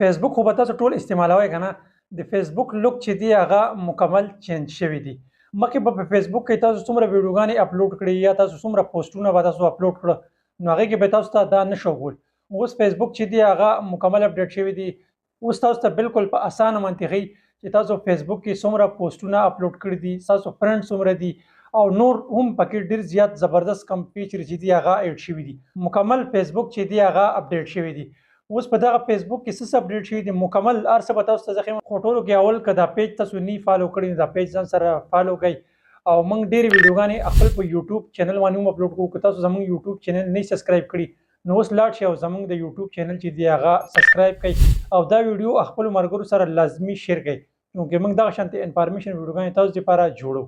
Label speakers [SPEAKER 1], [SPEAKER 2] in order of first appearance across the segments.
[SPEAKER 1] فیسبوک خو به تاسو ټول استعمالوئ که نه. د فیسبوک لوک چې دی هغه مکمل چینج شوي دي. مخکې به په فیسبوک کې تاسو څومره ویډیوګانې اپلوډ کړي یا تاسو څومره پوسټونه به تاسو اپلوډ کړه نو هغې کې به تاسو ته دا نشو کول. اوس فیسبوک چې دی هغه مکمل اپډیټ شوي دي. اوس تاسو ته بالکل په اسانه منطقي چې تاسو فیسبوک کې څومره پوسټونه اپلوډ کړي دي، ستاسو فرند څومره دي او نور هم پکې ډېر زیات زبردست کم فیچر چې دي هغه ایډ شوي دي. مکمل فیسبوک چې دی هغه اپډیټ شوي دي. اوس په دغه فیسبوک کې څه اپډیټ شوي دي مکمل هر څه به تاسو ته زه ښیم. خو ټولو کې اول که دا پیج تاسو نه فالو کړي نو دا پیج ځان سره فالو کړئ او موږ ډېرې ویډیوګانې خپل په یوټیوب چینل باندې هم اپلوډ کوو. که تاسو زموږ یوټیوب چینل نه سبسکرایب کړي نو اوس لاړ شئ او زموږ د یوټیوب چینل چې دی هغه سبسکرایب کړئ او دا ویډیو خپلو ملګرو سره لازمي شیر کړئ چونکې موږ دغه شانتې انفارمیشن ویډیوګانې تاسو دپاره جوړو.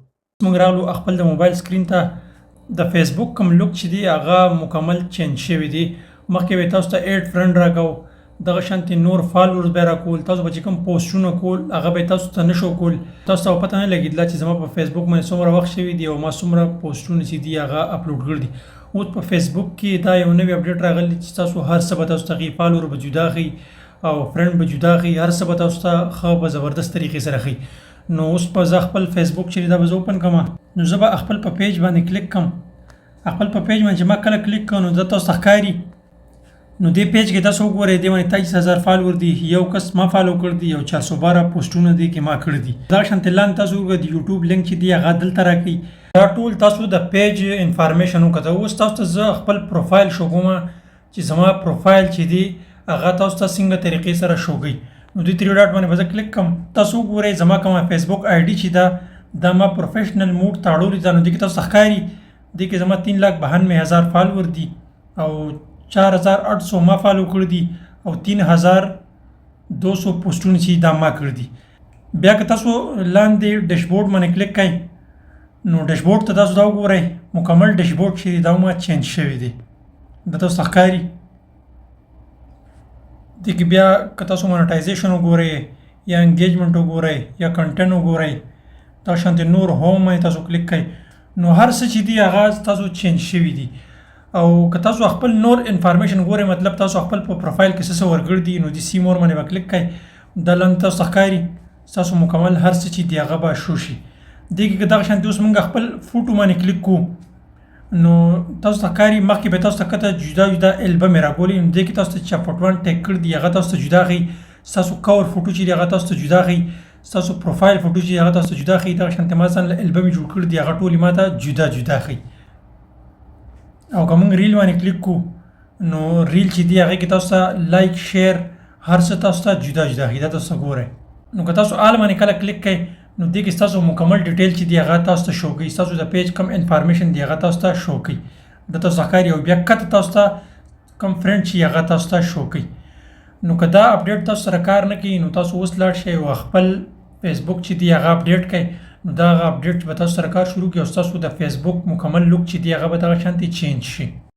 [SPEAKER 1] موږ راغلو خپل د موبایل سکرین ته. د فیسبوک کوم لوک چې دی هغه مکمل چینج شوي دي. مخکې به تاسو ته ایډ فرند راکوو، دغه شانتې نور فالورز به راکول، تاسو به چې کوم پوسټونه کول هغه به تاسو ته نشو کول. تاسو ته پته نه لګېدله چې زما په فیسبوک باندې څومره وخت شوي دي او ما څومره پوسټونه چې دي هغه اپلوډ کړي دي. اوس په فیسبوک کې دا یو نوی اپډیټ راغلی چې تاسو هر څه به تاسو ته ښیي، فالور به جدا ښیي او فرند به جدا ښیي، هر څه به تاسو ته ښه په زبردست طریقې سره ښیي. نو اوس به زه خپل فیسبوک چې دا به زه اوپن کړم نو زه به خپل په پیج باندې کلیک کړم. خپل په پیج باندې چې ما کله کلیک کړم نو دا تاسو ته ښکاري. نو دې پیج کې تاسو وګورئ دې باندې 23,000 فالور دي، یو کس ما فالو کړ دي او 412 پوسټونه دي کې ما کړي دي. دا شانتې لاندې تاسو وګورئ د یوټیوب لینک چې دی هغه دلته راکړئ. دا ټول تاسو د پیج انفارمیشن وکړه. اوس تاسو ته زه خپل پروفایل شو کوم چې زما پروفایل چې دی هغه تاسو ته څنګه طریقې سره شو کوي. نو دې 3 ډاټ باندې به زه کلیک کوم. تاسو وګورئ زما کومه فیسبوک آی ډي چې دا ما پروفیشنل موډ تړلې ده. نو دې کې تاسو ښکاري دې کې زما 3,92,000 فالور دي او 4,800 ما فالو کړي دي او 3,200 پوسټونه چې دا ما کړي دي. بیا که تاسو لاندې ډیشبورډ باندې کلیک کړئ نو ډیشبورډ ته تاسو دا وګورئ مکمل ډیشبورډ چې دا ما چینج شوی دی. دا تاسو ته ښکاري. دې کې بیا که تاسو مونټایزیشن وګورئ یا انګیجمنټ وګورئ یا کنټینټ وګورئ دا شانتې نور هوم باندې تاسو کلیک کړئ نو هر څه چې دي هغه تاسو چینج شوي دي. او که تاسو خپل نور انفارمیشن ګورئ مطلب تاسو خپل په پروفایل کې څه ورګړي دي نو د سی مور باندې به کلیک کړئ. دا لاندې تاسو ته ښکاري ستاسو مکمل هر څه چې دی هغه به شو شي. دې کې که دغه شانتې اوس موږ خپل فوټو باندې کلیک کوو نو تاسو ته ښکاري مخکې به تاسو ته کته جدا جدا البم یې راکولي نو دې کې تاسو ته چې فوټوان ټیک کړي دي هغه تاسو ته جدا ښیي. ستاسو کور فوټو چې دی هغه تاسو ته جدا ښیي. ستاسو پروفایل فوټو چې هغه تاسو ته جدا ښیي. دغه شانتې ما ځان له البم یې جوړ کړي دي هغه ټولې ما ته جدا جدا ښیي. او که موږ ریل باندې کلیک کوو نو ریل چې دی هغې کې تاسو ته لایک شیر هر څه تاسو ته جدا جدا ښیي. دا تاسو ګورئ. نو که تاسو آل باندې کله کلیک کړئ نو دې کې ستاسو مکمل ډیټیل چې دی هغه تاسو ته شو کوي. ستاسو د پیج کم انفارمیشن دی هغه تاسو ته شو کوي. دا تاسو ته ښکاري. او بیا کته تاسو ته کم فرند چې هغه تاسو ته شو کوي. نو که دا اپډیټ تاسو سره کار نه کوي نو تاسو اوس لاړ شئ او خپل فیسبوک چې دی هغه اپډیټ کړئ نو دا هغه اپډیټ به تاسو سره کار شروع کړي او ستاسو د فیسبوک مکمل لوک چې دی هغه به دغه شانتې چینج شي.